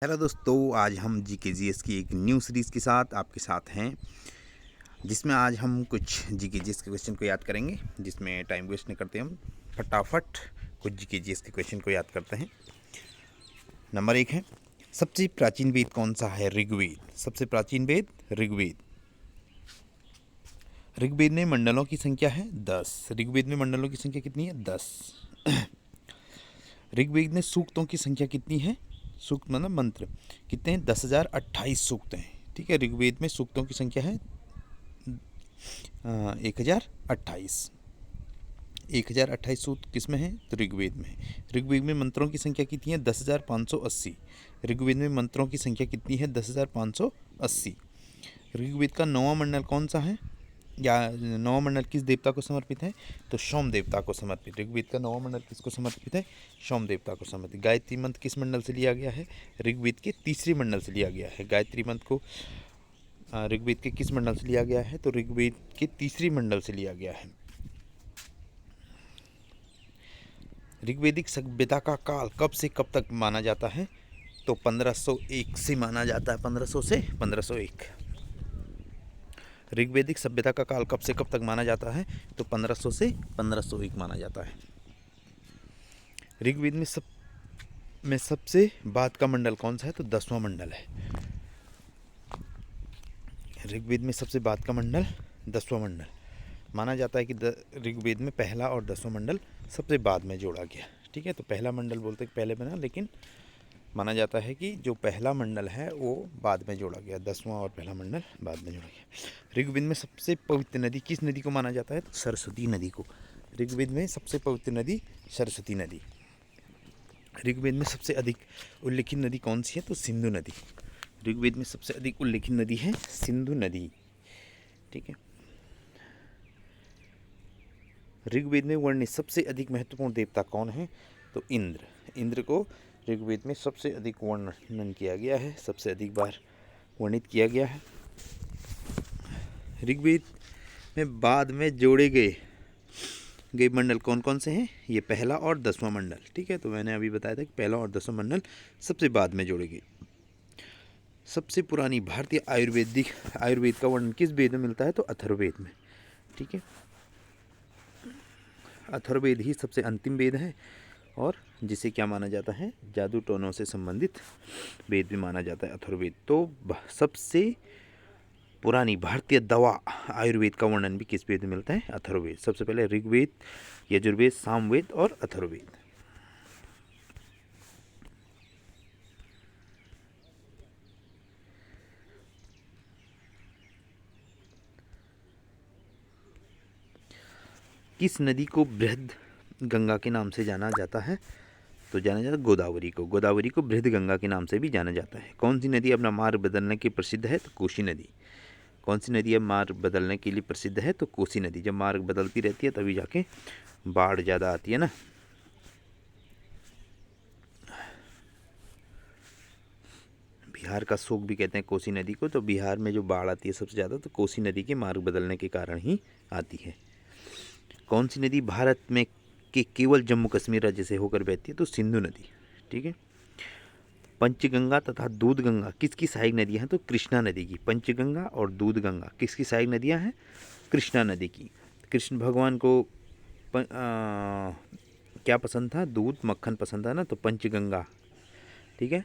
Hello दोस्तों, आज हम जीके जीएस की एक न्यू सीरीज़ के साथ आपके साथ हैं, जिसमें आज हम कुछ जीके जीएस के क्वेश्चन को याद करेंगे। जिसमें टाइम वेस्ट नहीं करते, हम फटाफट कुछ जीके जीएस के क्वेश्चन को याद करते हैं। नंबर 1 है, सबसे प्राचीन वेद कौन सा है? ऋग्वेद। सबसे प्राचीन वेद ऋग्वेद। ऋग्वेद में मंडलों की संख्या है 10। ऋग्वेद में मंडलों की संख्या कितनी है? 10। ऋग्वेद में सूक्तों की संख्या कितनी है? सूक्त मतलब मंत्र कितने हैं? 10,028 सूक्त हैं। ठीक है, ऋग्वेद में सूक्तों की संख्या है 1028। 1028 सूक्त किस में है? तो ऋग्वेद में। ऋग्वेद में मंत्रों की संख्या कितनी है? 10,580। ऋग्वेद में मंत्रों की संख्या कितनी है? 10,580। ऋग्वेद का 9वां मंडल कौन सा है, या 9वां मंडल किस देवता को समर्पित है? तो सोम देवता को समर्पित। ऋग्वेद का 9वां मंडल किसको समर्पित है? सोम देवता को समर्पित। गायत्री मंत्र किस मंडल से लिया गया है? ऋग्वेद के तीसरे मंडल से लिया गया है। गायत्री मंत्र को ऋग्वेद के किस मंडल से लिया गया है? तो ऋग्वेद के तीसरी मंडल से लिया गया है। ऋग्वेदिक सभ्यता का काल कब से कब तक माना जाता है? तो 1501 से माना जाता है। 1500 से 1501। ऋग्वेदिक सभ्यता का काल कब से कब तक माना जाता है? तो 1500 से 1501 माना जाता है। ऋग्वेद में सबसे बाद का मंडल कौन सा है? तो 10वां मंडल है। ऋग्वेद में सबसे बाद का मंडल 10वां मंडल माना जाता है कि ऋग्वेद में पहला और 10वां मंडल सबसे बाद में जोड़ा गया। ठीक है, तो पहला मंडल बोलते हैं पहले बना, लेकिन माना जाता है कि जो पहला मंडल है वो बाद में जोड़ा गया। 10वां और पहला मंडल बाद में जोड़ा गया। ऋग्वेद में सबसे पवित्र नदी किस नदी को माना जाता है? तो सरस्वती नदी को। ऋग्वेद में सबसे पवित्र नदी सरस्वती नदी। ऋग्वेद में सबसे अधिक उल्लेखित नदी कौन सी है? तो सिंधु नदी। ऋग्वेद में सबसे अधिक उल्लेखित नदी है सिंधु नदी। ठीक है। ऋग्वेद में वर्णित सबसे अधिक महत्वपूर्ण देवता कौन है? तो इंद्र। इंद्र को ऋग्वेद में सबसे अधिक वर्णन किया गया है, सबसे अधिक बार वर्णित किया गया है। ऋग्वेद में बाद में जोड़े गए मंडल कौन कौन से हैं? ये पहला और 10वां मंडल। ठीक है, तो मैंने अभी बताया था कि पहला और 10वां मंडल सबसे बाद में जोड़े गए। सबसे पुरानी भारतीय आयुर्वेद का वर्णन किस वेद में मिलता है? तो अथर्ववेद में। ठीक है, अथर्ववेद ही सबसे अंतिम वेद है, और जिसे क्या माना जाता है? जादू टोनों से संबंधित वेद भी माना जाता है अथर्ववेद। तो सबसे पुरानी भारतीय दवा आयुर्वेद का वर्णन भी किस वेद में मिलता है? अथर्ववेद। सबसे पहले ऋग्वेद, यजुर्वेद, सामवेद और अथर्ववेद। किस नदी को बृहद गंगा के नाम से जाना जाता है? तो जाना जाता है गोदावरी को। गोदावरी को बृहद गंगा के नाम से भी जाना जाता है। कौन सी नदी अपना मार्ग बदलने की प्रसिद्ध है? तो कोसी नदी। कौन सी नदी अब मार्ग बदलने के लिए प्रसिद्ध है? तो कोसी नदी। जब मार्ग बदलती रहती है तभी जाके बाढ़ ज़्यादा आती है ना। बिहार का शोक भी कहते हैं कोसी नदी को। तो बिहार में जो बाढ़ आती है सबसे ज़्यादा, तो कोसी नदी के मार्ग बदलने के कारण ही आती है। कौन सी नदी भारत में केवल जम्मू कश्मीर राज्य से होकर बहती है? तो सिंधु नदी। ठीक है। पंचगंगा तथा दूध गंगा किसकी सहायक नदियाँ हैं? तो कृष्णा नदी की। पंचगंगा और दूध गंगा किसकी सहायक नदियाँ हैं? कृष्णा नदी की। कृष्ण भगवान को क्या पसंद था? दूध मक्खन पसंद था ना, तो पंचगंगा। ठीक है,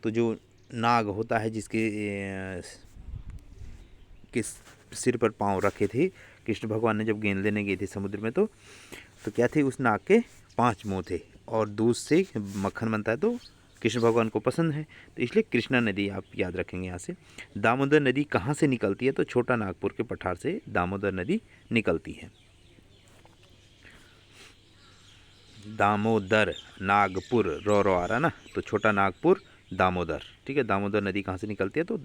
तो जो नाग होता है जिसके किस सिर पर पाँव रखे थे कृष्ण भगवान ने जब गेंद लेने गए थे समुद्र में, तो क्या थे? उस नाग के 5 मुँह थे, और दूध से मक्खन बनता है, तो कृष्ण भगवान को पसंद है, तो इसलिए कृष्णा नदी आप याद रखेंगे यहाँ से। दामोदर नदी कहाँ से निकलती है? तो छोटा नागपुर के पठार से दामोदर नदी निकलती है। दामोदर, नागपुर, रो आ रहा ना, तो छोटा नागपुर दामोदर। ठीक है, दामोदर नदी कहाँ से निकलती है? तो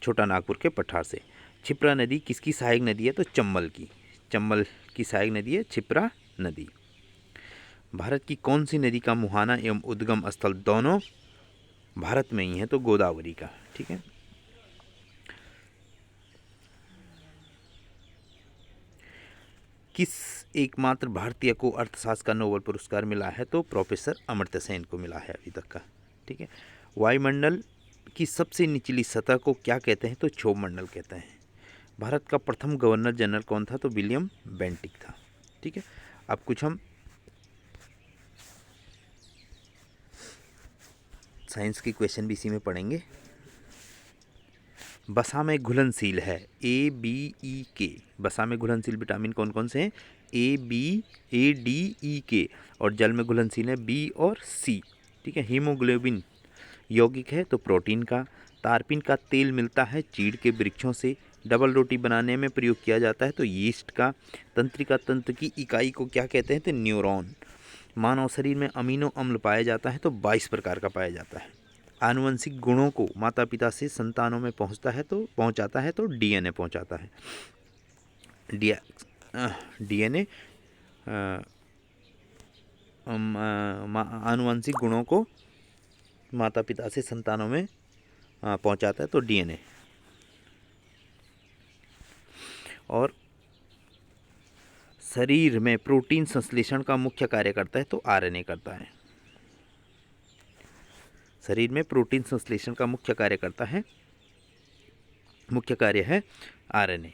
छोटा नागपुर के पठार से। क्षिप्रा नदी किसकी सहायक नदी है? तो चंबल की। चंबल की सहायक नदी है क्षिप्रा नदी। भारत की कौन सी नदी का मुहाना एवं उद्गम स्थल दोनों भारत में ही है? तो गोदावरी का। ठीक है। किस एकमात्र भारतीय को अर्थशास्त्र का नोबेल पुरस्कार मिला है? तो प्रोफेसर अमर्त्य सेन को मिला है अभी तक का। ठीक है, वायुमंडल की सबसे निचली सतह को क्या कहते हैं? तो क्षोभ मंडल कहते हैं। भारत का प्रथम गवर्नर जनरल कौन था? तो विलियम बेंटिक था। ठीक है, अब कुछ हम साइंस के क्वेश्चन भी इसी में पढ़ेंगे। वसा में घुलनशील है ए, बी, ई, के। वसा में घुलनशील विटामिन कौन कौन से हैं? ए, बी, ए, डी, ई, के। और जल में घुलनशील है बी और सी। ठीक है, हीमोग्लोबिन यौगिक है तो प्रोटीन का। तारपीन का तेल मिलता है चीड़ के वृक्षों से। डबल रोटी बनाने में प्रयोग किया जाता है तो यीस्ट का। तंत्रिका तंत्र की इकाई को क्या कहते हैं? तो न्यूरॉन। मानव शरीर में अमीनो अम्ल पाया जाता है तो 22 प्रकार का पाया जाता है। आनुवंशिक गुणों को माता पिता से संतानों में पहुंचाता है तो डीएनए पहुंचाता है। डीएनए आनुवंशिक गुणों को माता पिता से संतानों में पहुंचाता है तो डीएनए। और शरीर में प्रोटीन संश्लेषण का मुख्य कार्य करता है तो आरएनए करता है। शरीर में प्रोटीन संश्लेषण का मुख्य कार्य है आरएनए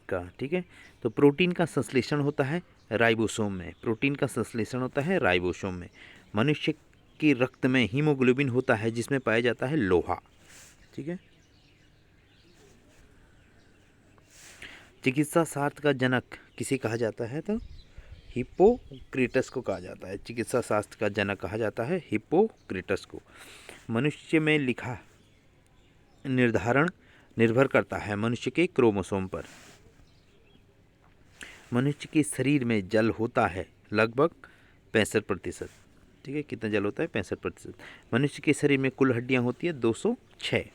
का। ठीक है, तो प्रोटीन का संश्लेषण होता है राइबोसोम में। मनुष्य के रक्त में हीमोग्लोबिन होता है जिसमें पाया जाता है लोहा। ठीक है, चिकित्सा शास्त्र का जनक किसे कहा जाता है? तो हिप्पोक्रेटस को कहा जाता है। चिकित्सा शास्त्र का जनक कहा जाता है हिप्पोक्रेटस को। मनुष्य में लिखा निर्धारण निर्भर करता है मनुष्य के क्रोमोसोम पर। मनुष्य के शरीर में जल होता है लगभग 65%। ठीक है, कितना जल होता है? 65%। मनुष्य के शरीर में कुल हड्डियां होती है 206।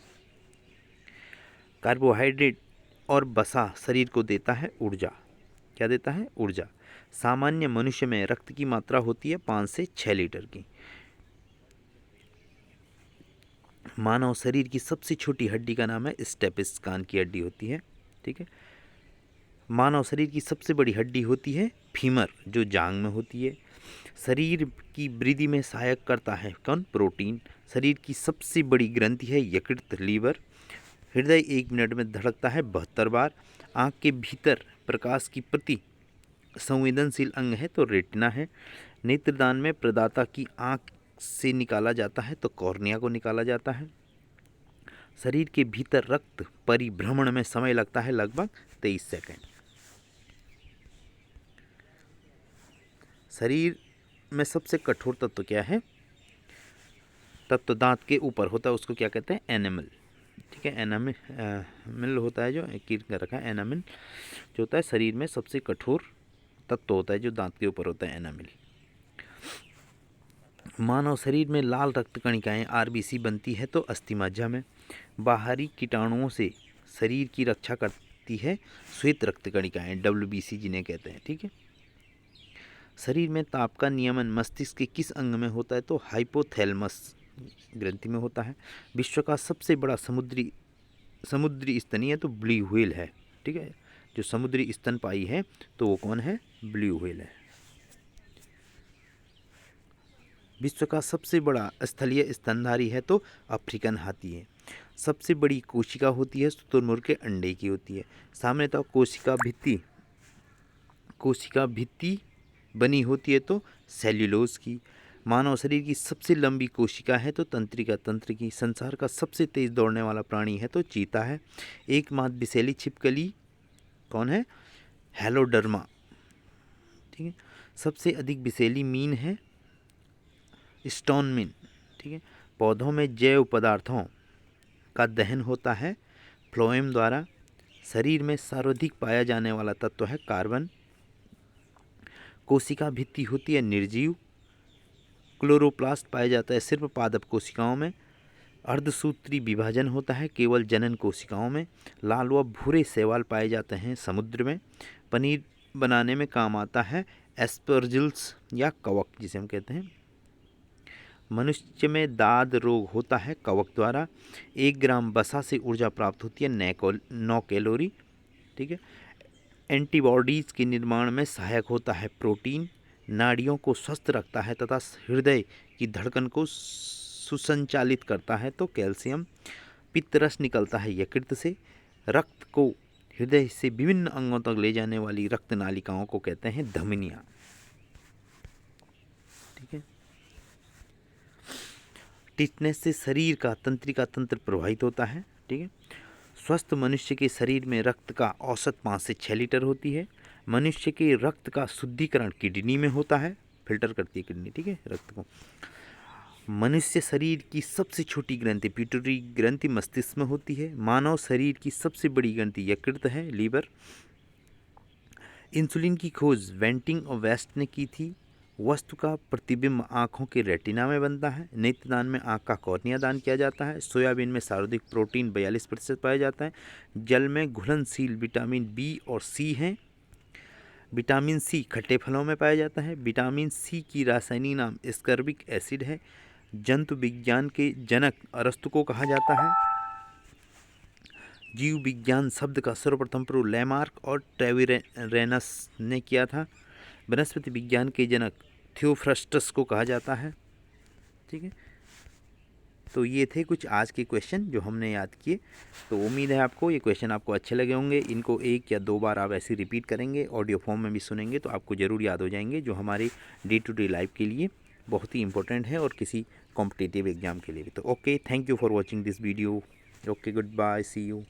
कार्बोहाइड्रेट और वसा शरीर को देता है ऊर्जा। क्या देता है? ऊर्जा। सामान्य मनुष्य में रक्त की मात्रा होती है 5 से 6 लीटर की। मानव शरीर की सबसे छोटी हड्डी का नाम है स्टेपिस, कान की हड्डी होती है। ठीक है, मानव शरीर की सबसे बड़ी हड्डी होती है फीमर, जो जांग में होती है। शरीर की वृद्धि में सहायक करता है कौन? प्रोटीन। शरीर की सबसे बड़ी ग्रंथि है यकृत, लीवर। हृदय 1 मिनट में धड़कता है 72 बार। आँख के भीतर प्रकाश की प्रति संवेदनशील अंग है तो रेटिना है। नेत्रदान में प्रदाता की आँख से निकाला जाता है तो कॉर्निया को निकाला जाता है। शरीर के भीतर रक्त परिभ्रमण में समय लगता है लगभग 23 सेकंड। शरीर में सबसे कठोर तत्व क्या है? तत्व दांत के ऊपर होता है, उसको क्या कहते हैं? एनामिल। ठीक है, एनामिल होता है, जो कीट कर रखा है। एनामिल जो होता है शरीर में सबसे कठोर तत्व होता है, जो दांत के ऊपर होता है, एनामिल। मानव शरीर में लाल रक्त कणिकाएं आरबीसी बनती है तो अस्थिमज्जा में। बाहरी कीटाणुओं से शरीर की रक्षा करती है श्वेत रक्त कणिकाएं, डब्ल्यूबीसी जिन्हें कहते हैं। ठीक है, शरीर में ताप का नियमन मस्तिष्क के किस अंग में होता है? तो हाइपोथैलेमस ग्रंथि में होता है। विश्व का सबसे बड़ा समुद्री स्तनी है तो ब्लू व्हेल है। ठीक है, जो समुद्री स्तनपायी है तो वो कौन है? ब्लू व्हेल है। विश्व का सबसे बड़ा स्थलीय स्तनधारी है तो अफ्रीकन हाथी है। सबसे बड़ी कोशिका होती है शुतुरमुर्ग के अंडे की होती है। सामान्यतः कोशिका भित्ति बनी होती है तो सेल्यूलोज की। मानव शरीर की सबसे लंबी कोशिका है तो तंत्रिका तंत्र की। संसार का सबसे तेज दौड़ने वाला प्राणी है तो चीता है। एकमात्र विषैली छिपकली कौन है? हेलोडर्मा। ठीक है, सबसे अधिक विषैली मीन है स्टोन मीन। ठीक है, पौधों में जैव पदार्थों का दहन होता है फ्लोएम द्वारा। शरीर में सर्वाधिक पाया जाने वाला तत्व है कार्बन। कोशिका भित्ति होती है निर्जीव। क्लोरोप्लास्ट पाया जाता है सिर्फ पादप कोशिकाओं में। अर्धसूत्री विभाजन होता है केवल जनन कोशिकाओं में। लाल व भूरे शैवाल पाए जाते हैं समुद्र में। पनीर बनाने में काम आता है एस्परजिल्स या कवक, जिसे हम कहते हैं। मनुष्य में दाद रोग होता है कवक द्वारा। 1 ग्राम वसा से ऊर्जा प्राप्त होती है 9 कैलोरी। ठीक है, एंटीबॉडीज़ के निर्माण में सहायक होता है प्रोटीन। नाड़ियों को स्वस्थ रखता है तथा हृदय की धड़कन को सुसंचालित करता है तो कैल्शियम। पित्तरस निकलता है यकृत से। रक्त को हृदय से विभिन्न अंगों तक ले जाने वाली रक्त नालिकाओं को कहते हैं धमनियाँ। ठीक है। टिटनेस से शरीर का तंत्रिका तंत्र प्रभावित होता है। ठीक है। स्वस्थ मनुष्य के शरीर में रक्त का औसत 5 से 6 लीटर होती है। मनुष्य के रक्त का शुद्धिकरण किडनी में होता है, फिल्टर करती है किडनी। ठीक है, रक्त को। मनुष्य शरीर की सबसे छोटी ग्रंथि पिट्यूटरी ग्रंथि मस्तिष्क में होती है। मानव शरीर की सबसे बड़ी ग्रंथि यकृत है, लीवर। इंसुलिन की खोज वेंटिंग और वेस्ट ने की थी। वस्तु का प्रतिबिंब आँखों के रेटिना में बनता है। नेत्रदान में आँख का कॉर्निया दान किया जाता है। सोयाबीन में सर्वाधिक प्रोटीन 42% पाया जाता है। जल में घुलनशील विटामिन बी और सी हैं। विटामिन सी खट्टे फलों में पाया जाता है। विटामिन सी की रासायनिक नाम एस्कॉर्बिक एसिड है। जंतु विज्ञान के जनक अरस्तु को कहा जाता है। जीव विज्ञान शब्द का सर्वप्रथम प्रयोग लैमार्क और ट्रेविरेनस ने किया था। वनस्पति विज्ञान के जनक थियोफ्रस्टस को कहा जाता है। ठीक है, तो ये थे कुछ आज के क्वेश्चन जो हमने याद किए। तो उम्मीद है आपको ये क्वेश्चन आपको अच्छे लगे होंगे। इनको 1 या 2 बार आप ऐसे रिपीट करेंगे, ऑडियो फॉर्म में भी सुनेंगे तो आपको ज़रूर याद हो जाएंगे, जो हमारी डे टू डे लाइफ के लिए बहुत ही इंपॉर्टेंट है और किसी कॉम्पिटिटिव एग्जाम के लिए भी। तो okay, thank you for watching this video. Okay, good bye, see you.